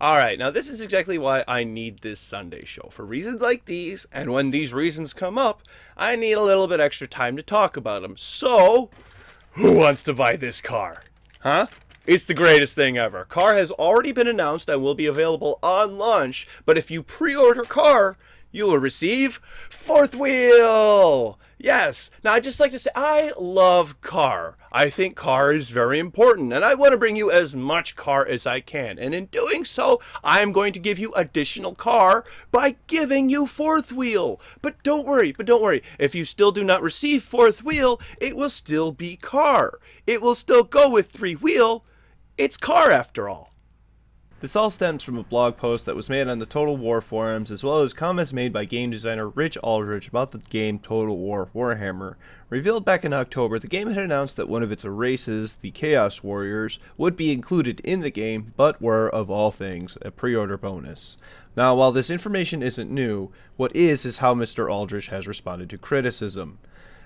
Alright, now this is exactly why I need this Sunday show. For reasons like these, and when these reasons come up, I need a little bit extra time to talk about them. So, who wants to buy this car? Huh? It's the greatest thing ever. Car has already been announced and will be available on launch, but if you pre-order Car, you will receive Fourth Wheel! Yes! Now, I'd just like to say, I love Car. I think Car is very important, and I want to bring you as much Car as I can. And in doing so, I'm going to give you additional Car by giving you Fourth Wheel. But don't worry, if you still do not receive Fourth Wheel, it will still be Car. It will still go with Three Wheel. It's Car after all. This all stems from a blog post that was made on the Total War forums, as well as comments made by game designer Rich Aldridge about the game Total War Warhammer. Revealed back in October, the game had announced that one of its races, the Chaos Warriors, would be included in the game, but were, of all things, a pre-order bonus. Now, while this information isn't new, what is how Mr. Aldridge has responded to criticism.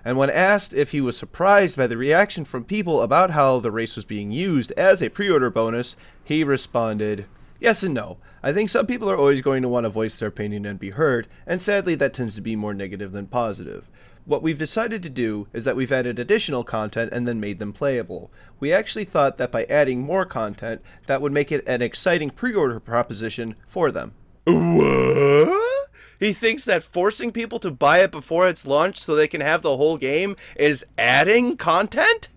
And when asked if he was surprised by the reaction from people about how the race was being used as a pre-order bonus, he responded, "Yes and no. I think some people are always going to want to voice their opinion and be heard, and sadly that tends to be more negative than positive. What we've decided to do is that we've added additional content and then made them playable. We actually thought that by adding more content, that would make it an exciting pre-order proposition for them." What? He thinks that forcing people to buy it before it's launched so they can have the whole game is adding content?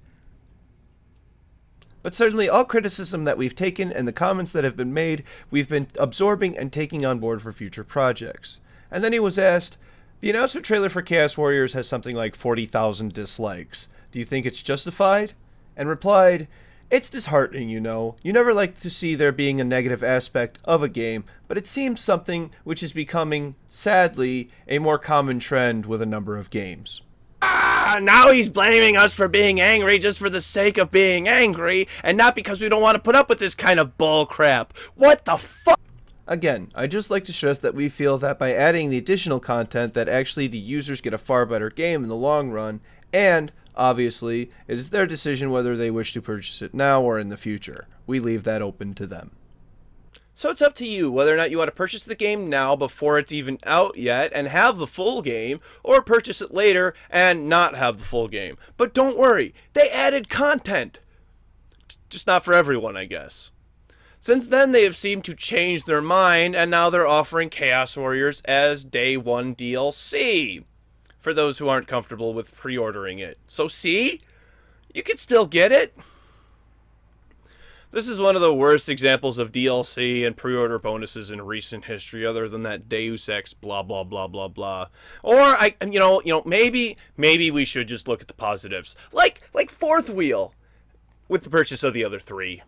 But certainly all criticism that we've taken and the comments that have been made, we've been absorbing and taking on board for future projects. And then he was asked, "The announcement trailer for Chaos Warriors has something like 40,000 dislikes. Do you think it's justified?" And replied, "It's disheartening, you know. You never like to see there being a negative aspect of a game, but it seems something which is becoming, sadly, a more common trend with a number of games." Now he's blaming us for being angry just for the sake of being angry, and not because we don't want to put up with this kind of bull crap. What the fuck? Again, I'd just like to stress that we feel that by adding the additional content that actually the users get a far better game in the long run, and obviously, it is their decision whether they wish to purchase it now or in the future. We leave that open to them. So it's up to you whether or not you want to purchase the game now before it's even out yet and have the full game, or purchase it later and not have the full game. But don't worry, they added content. Just not for everyone, I guess. Since then, they have seemed to change their mind, and now they're offering Chaos Warriors as Day 1 DLC. For those who aren't comfortable with pre-ordering it. So see? You can still get it. This is one of the worst examples of DLC and pre-order bonuses in recent history, other than that Deus Ex blah blah blah blah blah. Or maybe we should just look at the positives. Like Fourth Wheel with the purchase of the other three.